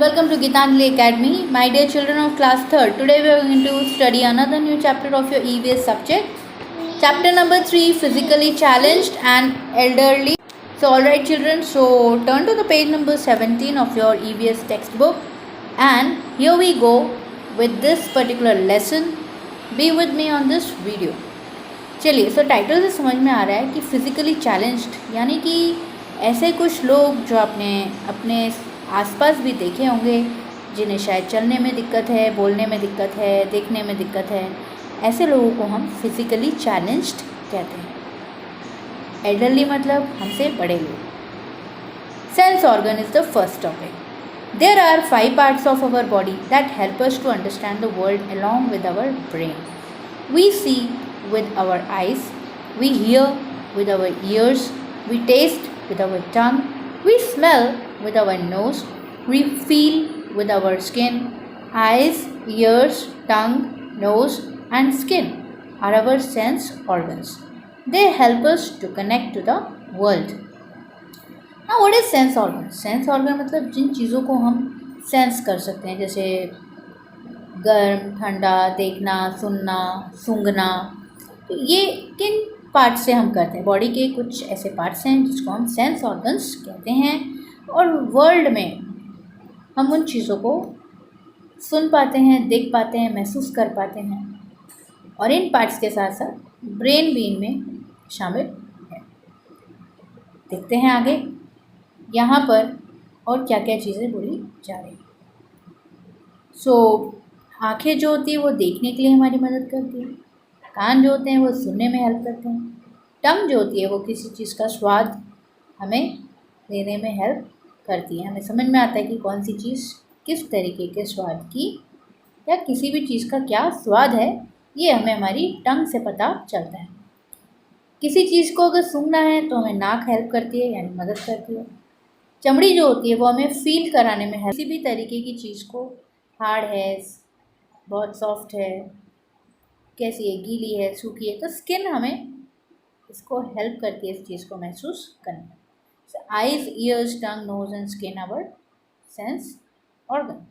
Welcome to Gitanjali Academy. My dear children of class 3rd, today we are going to study another new chapter of your EVS subject. Chapter number 3, Physically Challenged and Elderly. So alright children, so turn to the page number 17 of your EVS textbook, and here we go with this particular lesson. Be with me on this video. चलिए, सो title से समझ में आ रहा है कि physically challenged यानी कि ऐसे कुछ लोग जो आपने अपने आसपास भी देखे होंगे, जिन्हें शायद चलने में दिक्कत है, बोलने में दिक्कत है, देखने में दिक्कत है, ऐसे लोगों को हम फिज़िकली चैलेंज्ड कहते हैं। एल्डरली मतलब हमसे बड़े लोग। Sense organ is the first topic. There are 5 parts of our body that help us to understand the world along with our brain. We see with our eyes, we hear with our ears, we taste with our tongue, we smell with our nose, we feel with our skin. Eyes, ears, tongue, nose and skin are our sense organs. They help us to connect to the world. Now what is sense organ? Sense organ मतलब जिन चीज़ों को हम sense कर सकते हैं, जैसे गर्म, ठंडा, देखना, सुनना, सूंघना। तो ये किन पार्ट से हम करते हैं? बॉडी के कुछ ऐसे पार्ट्स हैं जिसको हम सेंस ऑर्गन्स कहते हैं, और वर्ल्ड में हम उन चीज़ों को सुन पाते हैं, देख पाते हैं, महसूस कर पाते हैं, और इन पार्ट्स के साथ साथ ब्रेन भी इनमें शामिल है। देखते हैं आगे यहाँ पर और क्या क्या चीज़ें बोली जा रही हैं। सो आँखें जो होती है वो देखने के लिए हमारी मदद करती है, कान जो होते हैं वो सुनने में हेल्प करते हैं, टंग जो होती है वो किसी चीज़ का स्वाद हमें लेने में हेल्प करती है, हमें समझ में आता है कि कौन सी चीज़ किस तरीके के स्वाद की या किसी भी चीज़ का क्या स्वाद है, ये हमें हमारी टंग से पता चलता है। किसी चीज़ को अगर सूंघना है तो हमें नाक हेल्प करती है, यानी मदद करती है। चमड़ी जो होती है वो हमें फील कराने में किसी भी तरीके की चीज़ को, हार्ड है, बहुत सॉफ्ट है, कैसी है, गीली है, सूखी है, तो स्किन हमें इसको हेल्प करती है इस चीज़ को महसूस करने में। So eyes, ears, tongue, nose and skin our sense organ,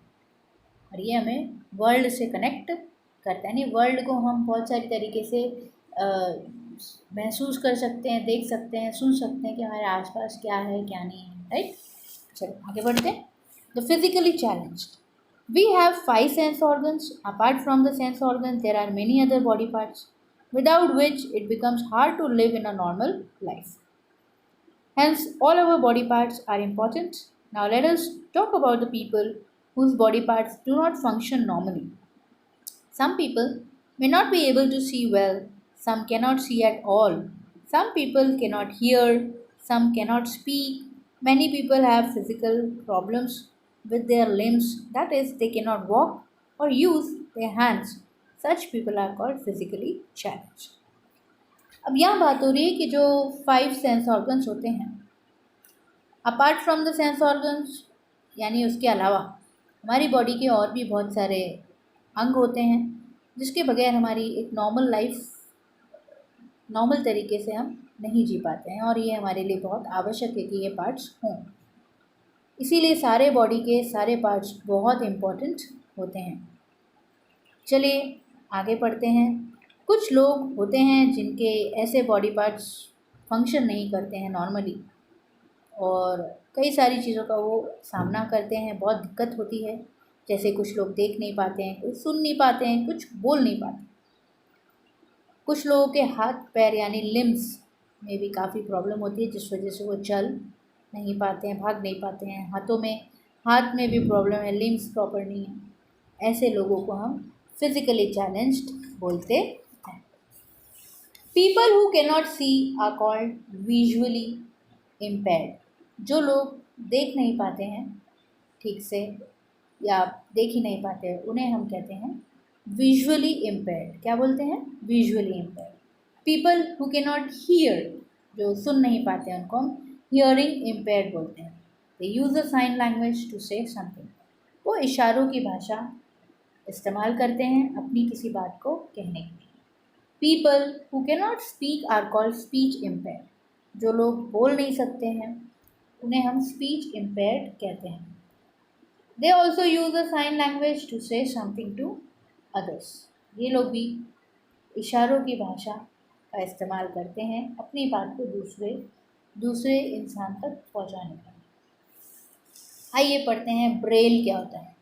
और ये हमें वर्ल्ड से कनेक्ट करता है। यानी वर्ल्ड को हम बहुत सारी तरीके से महसूस कर सकते हैं, देख सकते हैं, सुन सकते हैं कि हमारे आसपास क्या है, क्या नहीं है। राइट, चलो आगे बढ़ते हैं। The physically challenged, we have 5 sense organs. Apart from the sense organs, there are many other body parts without which it becomes hard to live in a normal life. Hence, all our body parts are important. Now, let us talk about the people whose body parts do not function normally. Some people may not be able to see well, some cannot see at all, some people cannot hear, some cannot speak. Many people have physical problems with their limbs, that is, they cannot walk or use their hands. Such people are called physically challenged. अब यहाँ बात हो रही है कि जो 5 sense organs होते हैं, apart from the sense organs यानी उसके अलावा हमारी बॉडी के और भी बहुत सारे अंग होते हैं जिसके बगैर हमारी एक नॉर्मल लाइफ नॉर्मल तरीके से हम नहीं जी पाते हैं, और ये हमारे लिए बहुत आवश्यक है कि ये पार्ट्स हों। इसीलिए सारे बॉडी के सारे पार्ट्स बहुत इम्पॉर्टेंट होते हैं। चलिए आगे पढ़ते हैं। कुछ लोग होते हैं जिनके ऐसे बॉडी पार्ट्स फंक्शन नहीं करते हैं नॉर्मली, और कई सारी चीज़ों का वो सामना करते हैं, बहुत दिक्कत होती है। जैसे कुछ लोग देख नहीं पाते हैं, कुछ सुन नहीं पाते हैं, कुछ बोल नहीं पाते। कुछ लोगों के हाथ पैर यानी लिम्स में भी काफ़ी प्रॉब्लम होती है, जिस वजह से वो चल नहीं पाते हैं, भाग नहीं पाते हैं। हाथ में भी प्रॉब्लम है, लिम्स प्रॉपर नहीं है। ऐसे लोगों को हम फिजिकली चैलेंज्ड बोलते हैं। People who can not see are called visually impaired. जो लोग देख नहीं पाते हैं ठीक से या देख ही नहीं पाते, उन्हें हम कहते हैं विजुअली इम्पेयर्ड। क्या बोलते हैं? Visually impaired. People who can not here, जो सुन नहीं पाते हैं, उनको हम हियरिंग इम्पेयर्ड बोलते हैं। They use a sign language to say something. वो इशारों की भाषा इस्तेमाल करते हैं अपनी किसी बात को कहने के लिए। People who can not speak are called speech impaired. जो लोग बोल नहीं सकते हैं उन्हें हम स्पीच इम्पेयर्ड कहते हैं। They also use a sign language to say something to others. ये लोग भी इशारों की भाषा का इस्तेमाल करते हैं अपनी बात को दूसरे दूसरे इंसान तक पहुंचाने का। आइए पढ़ते हैं ब्रेल क्या होता है।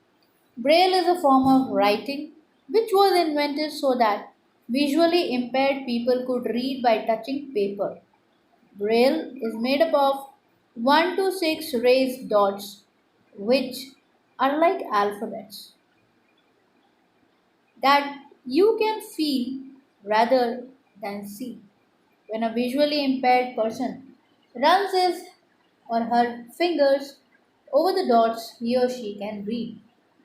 Braille is a form of writing which was invented so that visually impaired people could read by touching paper. Braille is made up of 1 to 6 raised dots which are like alphabets that you can feel rather than see. When a visually impaired person runs his or her fingers over the dots, he or she can read.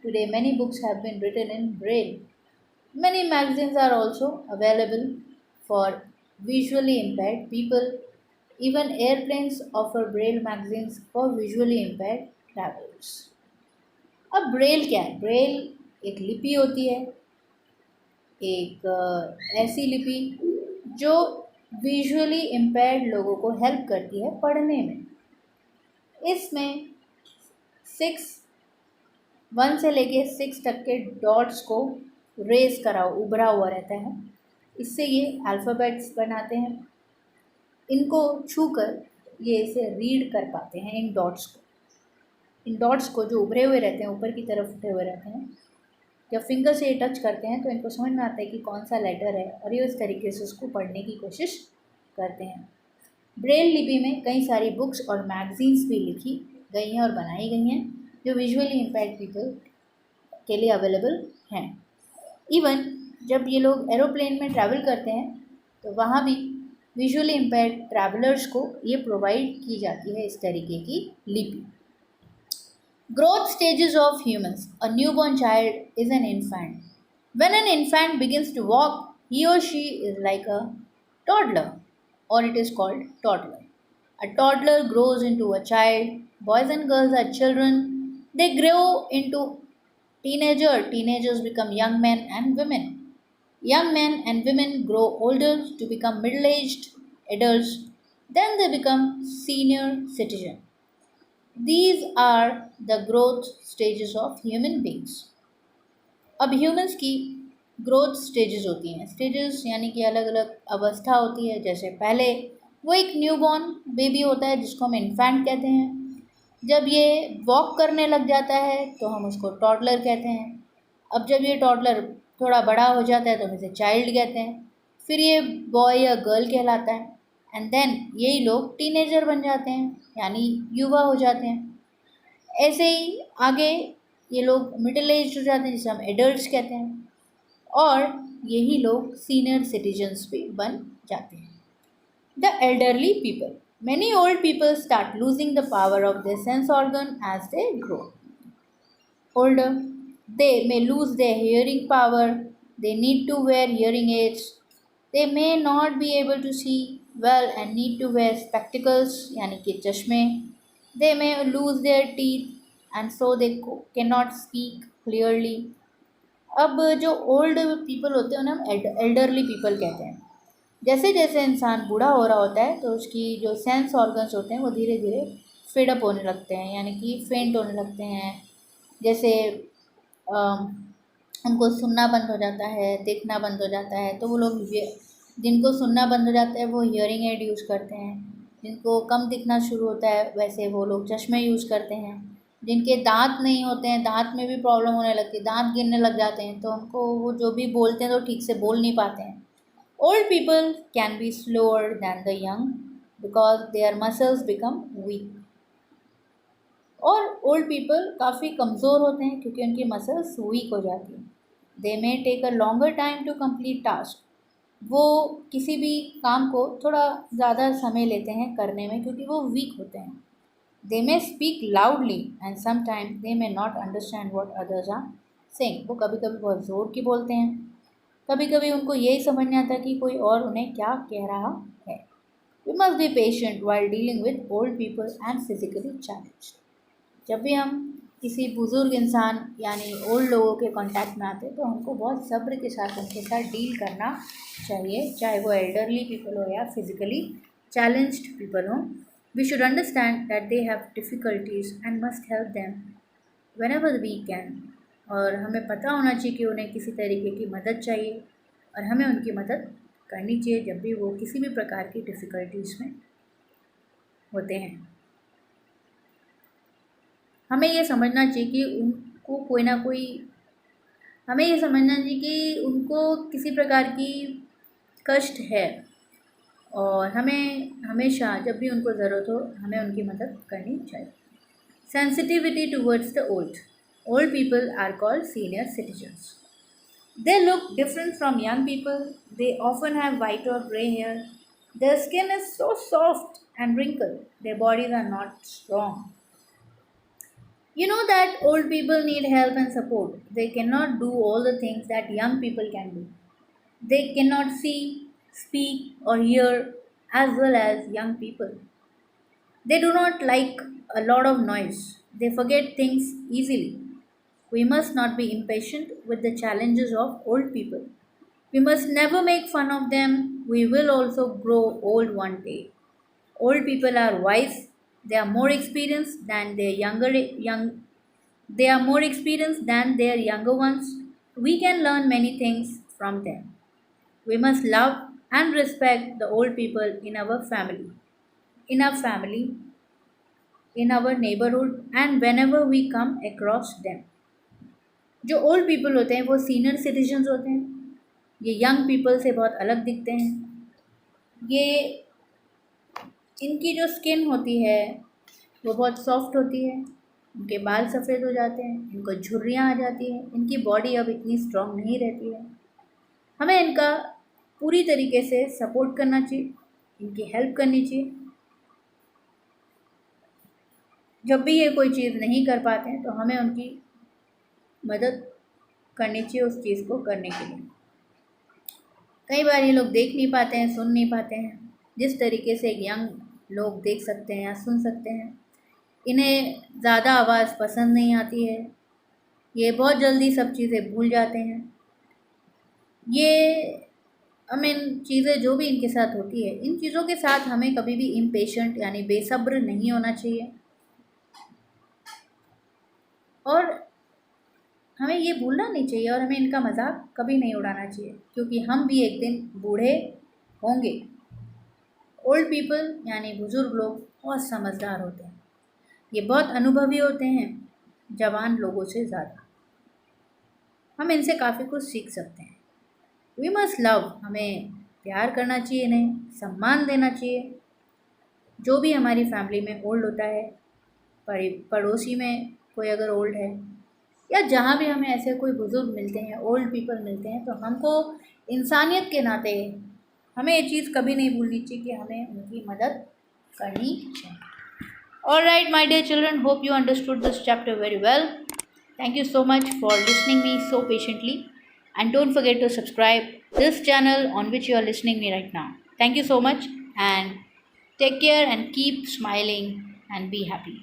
Today, many books have been written in Braille. Many magazines are also available for visually impaired people. Even airplanes offer Braille magazines for visually impaired travelers. अब Braille क्या है? Braille एक लिपि होती है, एक ऐसी लिपि जो विजुअली इम्पेयर्ड लोगों को हेल्प करती है पढ़ने में। इसमें 1 से लेके 6 तक के डॉट्स को रेज करा उभरा हुआ रहता है। इससे ये अल्फ़ाबेट्स बनाते हैं। इनको छूकर ये इसे रीड कर पाते हैं। इन डॉट्स को जो उभरे हुए रहते हैं, ऊपर की तरफ उठे हुए रहते हैं, जब फिंगर से टच करते हैं तो इनको समझ में आता है कि कौन सा लेटर है और ये उस तरीके से उसको पढ़ने की कोशिश करते हैं। ब्रेल लिपि में कई सारी बुक्स और मैगजीन्स भी लिखी गई हैं और बनाई गई हैं जो विजुअली इम्पेयर्ड पीपल के लिए अवेलेबल हैं। इवन जब ये लोग एरोप्लेन में ट्रैवल करते हैं तो वहाँ भी विजुअली इम्पेयर्ड ट्रैवलर्स को ये प्रोवाइड की जाती है इस तरीके की लिपि। Growth stages of humans. A newborn child is an infant. When an infant begins to walk, he or she is like a toddler, or it is called toddler. A toddler grows into a child. Boys and girls are children. They grow into teenager. Teenagers become young men and women. Young men and women grow older to become middle-aged adults. Then they become senior citizen. These are the growth stages of human beings. अब humans की growth stages होती हैं। Stages यानी कि अलग अलग अवस्था होती है। जैसे पहले वो एक न्यूबॉर्न बेबी होता है जिसको हम इन्फेंट कहते हैं। जब ये वॉक करने लग जाता है तो हम उसको टॉडलर कहते हैं। अब जब ये टॉडलर थोड़ा बड़ा हो जाता है तो हम इसे चाइल्ड कहते हैं। फिर ये बॉय या गर्ल कहलाता है एंड देन यही लोग टीनेजर बन जाते हैं यानी युवा हो जाते हैं। ऐसे ही आगे ये लोग मिडिल एज हो जाते हैं जिसे हम एडल्ट्स कहते हैं और यही लोग सीनियर सिटीजन्स भी बन जाते हैं। The elderly people. Many old people start losing the power of their sense organ as they grow older. They may lose their hearing power. They need to wear hearing aids. They may not be able to see well and need to wear spectacles यानी कि चश्मे. They may lose their teeth and so they cannot speak clearly. अब जो old people होते हैं उन्हें हम elderly people कहते हैं। जैसे जैसे इंसान बूढ़ा हो रहा होता है तो उसकी जो सेंस ऑर्गन्स होते हैं वो धीरे धीरे फेडअप होने लगते हैं यानी कि फेंट होने लगते हैं। जैसे उनको सुनना बंद हो जाता है, देखना बंद हो जाता है। तो वो लोग जिनको सुनना बंद हो जाता है वो हियरिंग एड यूज़ करते हैं। जिनको कम दिखना शुरू होता है वैसे वो लोग चश्मे यूज़ करते हैं। जिनके दांत नहीं होते हैं, दांत में भी प्रॉब्लम होने लगती है, दांत गिरने लग जाते हैं तो उनको वो जो भी बोलते हैं तो ठीक से बोल नहीं पाते हैं। Old people can be slower than the young because their muscles become weak. और ओल्ड पीपल काफ़ी कमज़ोर होते हैं क्योंकि उनकी मसल्स वीक हो जाती हैं। They may take a longer time to complete task. वो किसी भी काम को थोड़ा ज़्यादा समय लेते हैं करने में क्योंकि वो वीक होते हैं। They may speak loudly and sometime they may not understand what others are saying. वो कभी कभी बहुत ज़ोर की बोलते हैं, कभी कभी उनको यही समझ नहीं आता कि कोई और उन्हें क्या कह रहा है। We must be patient while dealing with old people and physically challenged. जब भी हम किसी बुज़ुर्ग इंसान यानी ओल्ड लोगों के कांटेक्ट में आते हैं तो हमको बहुत सब्र के साथ उनके साथ डील करना चाहिए, चाहे वो एल्डरली पीपल हो या फिजिकली चैलेंज्ड पीपल हो। We should understand that they have difficulties and must help them whenever we can, और हमें पता होना चाहिए कि उन्हें किसी तरीके की मदद चाहिए और हमें उनकी मदद करनी चाहिए जब भी वो किसी भी प्रकार की डिफ़िकल्टीज़ में होते हैं। हमें ये समझना चाहिए कि उनको कोई ना कोई हमें ये समझना चाहिए कि उनको किसी प्रकार की कष्ट है और हमें हमेशा जब भी उनको ज़रूरत हो हमें उनकी मदद करनी चाहिए। Sensitivity towards the old people are called senior citizens. They look different from young people. They often have white or grey hair. Their skin is so soft and wrinkled. Their bodies are not strong. You know that old people need help and support. They cannot do all the things that young people can do. They cannot see, speak, or hear as well as young people. They do not like a lot of noise. They forget things easily. We must not be impatient with the challenges of old people. We must never make fun of them. We will also grow old one day. Old people are wise. They are more experienced than their They are more experienced than their younger ones. We can learn many things from them. We must love and respect the old people in our family, in our neighborhood, and whenever we come across them. जो old people होते हैं वो senior citizens होते हैं। ये young people से बहुत अलग दिखते हैं। ये इनकी जो स्किन होती है वो बहुत सॉफ्ट होती है, उनके बाल सफ़ेद हो जाते हैं, इनको झुर्रियाँ आ जाती हैं, इनकी बॉडी अब इतनी स्ट्रॉन्ग नहीं रहती है। हमें इनका पूरी तरीके से सपोर्ट करना चाहिए, इनकी हेल्प करनी चाहिए। जब भी ये कोई चीज़ नहीं कर पाते हैं तो हमें उनकी मदद करनी चाहिए उस चीज़ को करने के लिए। कई बार ये लोग देख नहीं पाते हैं, सुन नहीं पाते हैं जिस तरीके से एक यंग लोग देख सकते हैं या सुन सकते हैं। इन्हें ज़्यादा आवाज़ पसंद नहीं आती है, ये बहुत जल्दी सब चीज़ें भूल जाते हैं। ये हमें इन चीज़ें जो भी इनके साथ होती है, इन चीज़ों के साथ हमें कभी भी इम्पेशेंट यानी बेसब्र नहीं होना चाहिए और हमें ये भूलना नहीं चाहिए और हमें इनका मजाक कभी नहीं उड़ाना चाहिए, क्योंकि हम भी एक दिन बूढ़े होंगे। ओल्ड पीपल यानी बुज़ुर्ग लोग बहुत समझदार होते हैं, ये बहुत अनुभवी होते हैं जवान लोगों से ज़्यादा। हम इनसे काफ़ी कुछ सीख सकते हैं। वी मस्ट लव, हमें प्यार करना चाहिए, इन्हें सम्मान देना चाहिए। जो भी हमारी फैमिली में ओल्ड होता है, पड़ोसी में कोई अगर ओल्ड है या जहाँ भी हमें ऐसे कोई बुज़ुर्ग मिलते हैं, ओल्ड पीपल मिलते हैं, तो हमको इंसानियत के नाते हमें ये चीज़ कभी नहीं भूलनी चाहिए कि हमें उनकी मदद करनी चाहिए। Alright, my dear children, hope you understood this chapter very well. Thank you so much for listening me so patiently, and don't forget to subscribe this channel on which you are listening me right now. Thank you so much and take care and keep smiling and be happy.